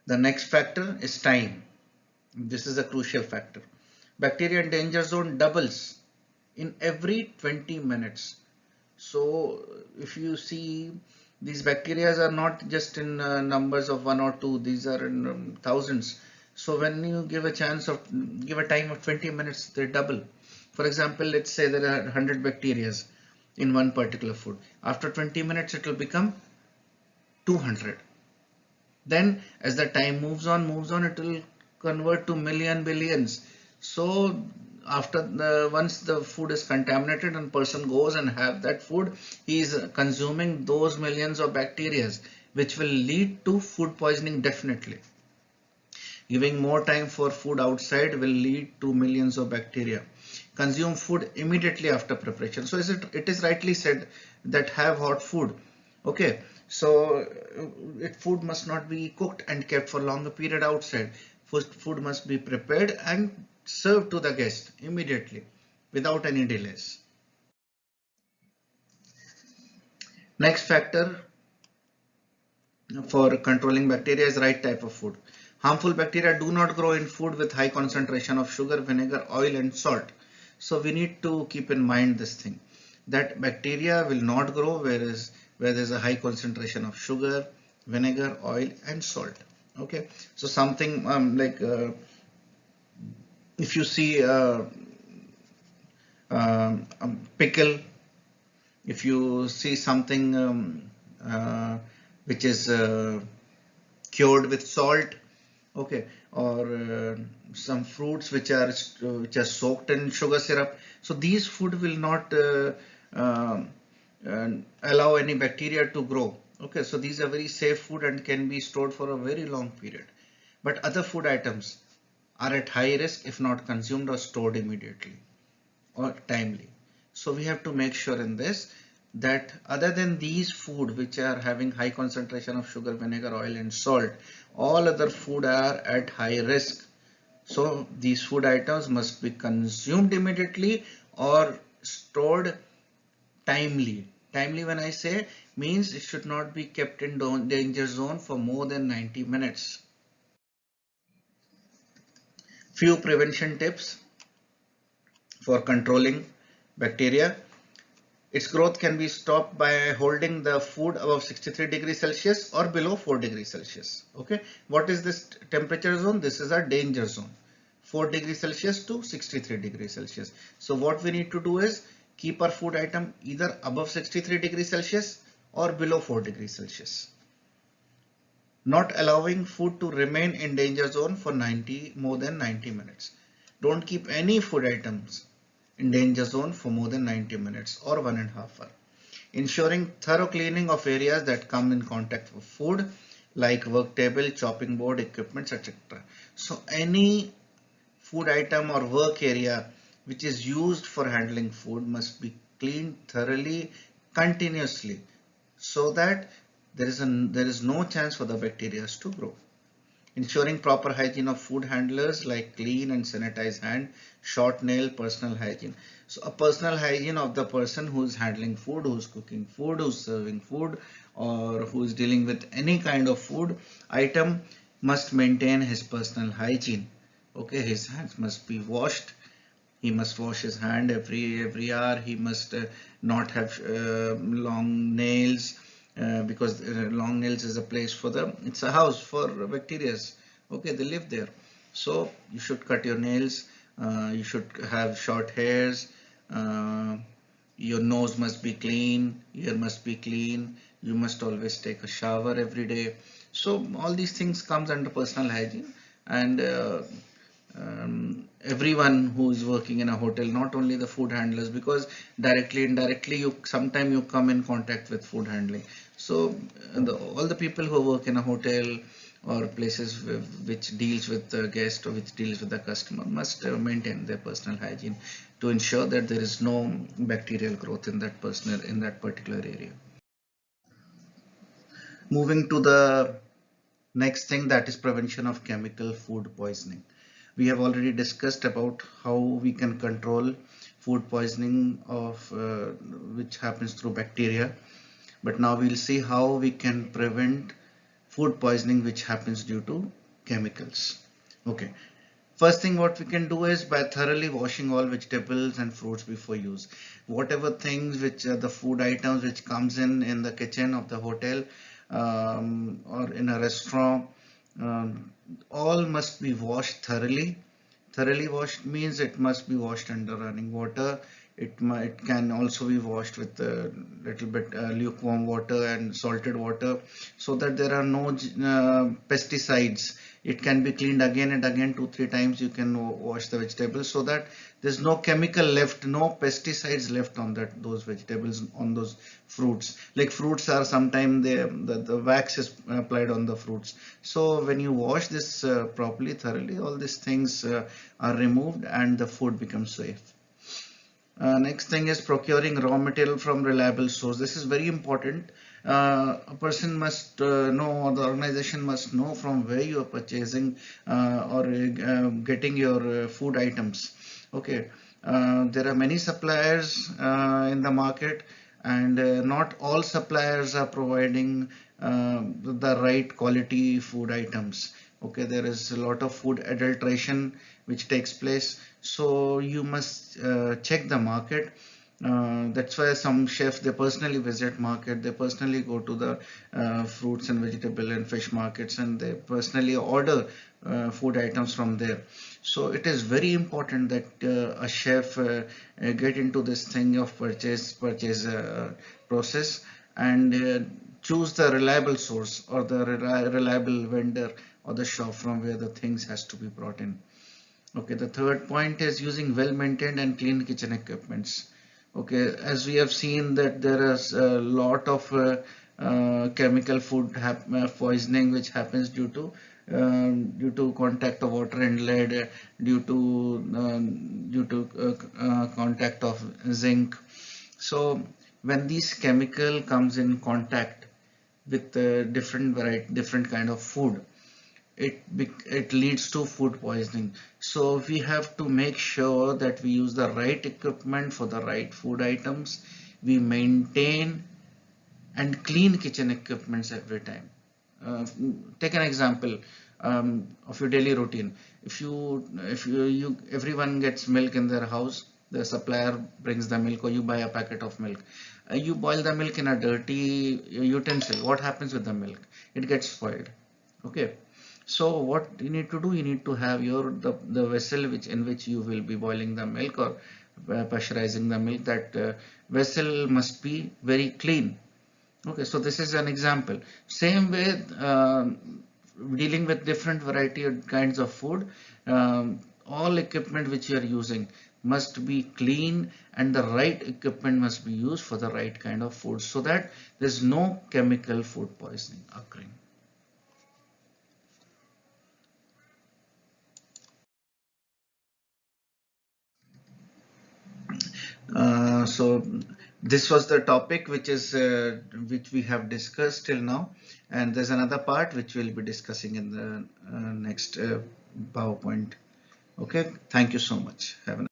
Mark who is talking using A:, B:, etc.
A: The next factor is time. This is a crucial factor. Bacteria in danger zone doubles in every 20 minutes. So if you see, these bacteria are not just in numbers of one or two, these are in thousands. So when you give a chance of, give a time of 20 minutes, they double. For example, let's say there are 100 bacteria in one particular food. After 20 minutes, it will become 200. Then as the time moves on, it will convert to million, billions. So after once the food is contaminated and person goes and have that food, he is consuming those millions of bacteria, which will lead to food poisoning definitely. Giving more time for food outside will lead to millions of bacteria. Consume food immediately after preparation. So it is rightly said that have hot food. Okay, so food must not be cooked and kept for longer period outside. First, food must be prepared and served to the guest immediately without any delays. Next factor for controlling bacteria is right type of food. Harmful bacteria do not grow in food with high concentration of sugar, vinegar, oil and salt. So we need to keep in mind this thing, that bacteria will not grow where there's a high concentration of sugar, vinegar, oil and salt. Okay, so something if you see pickle, if you see something which is cured with salt, okay, or some fruits which are soaked in sugar syrup, so these food will not uh, uh, allow any bacteria to grow. Okay, so these are very safe food and can be stored for a very long period. But other food items are at high risk if not consumed or stored immediately or timely. So we have to make sure in this that other than these food which are having high concentration of sugar, vinegar, oil and salt, all other food are at high risk. So these food items must be consumed immediately or stored timely. Timely, when I say, means it should not be kept in danger zone for more than 90 minutes. Few prevention tips for controlling bacteria. Its growth can be stopped by holding the food above 63 degrees Celsius or below 4 degrees Celsius. Okay, what is this temperature zone? This is a danger zone, 4 degrees Celsius to 63 degrees Celsius. So what we need to do is keep our food item either above 63 degrees Celsius or below 4 degrees Celsius. Not allowing food to remain in danger zone for more than 90 minutes. Don't keep any food items in danger zone for more than 90 minutes or 1.5 hours. Ensuring thorough cleaning of areas that come in contact with food like work table, chopping board, equipment, etc. So any food item or work area which is used for handling food must be cleaned thoroughly, continuously, so that there is no chance for the bacteria to grow. Ensuring proper hygiene of food handlers like clean and sanitize hand, short nail, personal hygiene. So a personal hygiene of the person who is handling food, who is cooking food, who is serving food, or who is dealing with any kind of food item must maintain his personal hygiene. Okay, his hands must be washed. He must wash his hand every hour. He must not have long nails, because long nails is a place for them. It's a house for bacteria. Okay, they live there. So you should cut your nails. You should have short hairs. Uh, your nose must be clean. Ear must be clean. You must always take a shower every day. So all these things comes under personal hygiene, and everyone who is working in a hotel, not only the food handlers, because directly indirectly you sometime you come in contact with food handling. So all the people who work in a hotel or places which deals with the guest or which deals with the customer must maintain their personal hygiene to ensure that there is no bacterial growth in that particular area. Moving to the next thing, that is prevention of chemical food poisoning. We have already discussed about how we can control food poisoning of which happens through bacteria, but now we'll see how we can prevent food poisoning which happens due to chemicals. Okay. First thing what we can do is by thoroughly washing all vegetables and fruits before use. Whatever things which are the food items which comes in the kitchen of the hotel or in a restaurant, all must be washed thoroughly. Thoroughly washed means it must be washed under running water. It can also be washed with a little bit lukewarm water and salted water, so that there are no pesticides. It can be cleaned again and again, 2-3 times you can wash the vegetables, so that there's no chemical left, no pesticides left on those vegetables, on those fruits. Like fruits are sometimes the wax is applied on the fruits. So when you wash this properly, thoroughly, all these things are removed and the food becomes safe. Next thing is procuring raw material from reliable source. This is very important. A person must know, or the organization must know from where you are purchasing or getting your food items. Okay, there are many suppliers in the market, and not all suppliers are providing the right quality food items. Okay, there is a lot of food adulteration which takes place, so you must check the market. That's why some chefs, they personally visit market, they personally go to the fruits and vegetable and fish markets, and they personally order food items from there. So it is very important that a chef get into this thing of purchase process, and choose the reliable source, or the reliable vendor, or the shop from where the things has to be brought in. Okay, the third point is using well-maintained and clean kitchen equipments. Okay, as we have seen that there is a lot of chemical food poisoning which happens due to contact of water and lead, due to contact of zinc. So when these chemical comes in contact with different kind of food, it leads to food poisoning. So we have to make sure that we use the right equipment for the right food items. We maintain and clean kitchen equipments every time. Take an example of your daily routine. If everyone gets milk in their house, the supplier brings the milk, or you buy a packet of milk. You boil the milk in a dirty utensil. What happens with the milk? It gets spoiled. Okay. So what you need to do, you need to have the vessel in which you will be boiling the milk, or pressurizing the milk. That vessel must be very clean. Okay, so this is an example. Same way, dealing with different variety of kinds of food, all equipment which you are using must be clean, and the right equipment must be used for the right kind of food, so that there's no chemical food poisoning occurring. So this was the topic which we have discussed till now, and there's another part which we'll be discussing in the next PowerPoint. Okay, thank you so much. Have a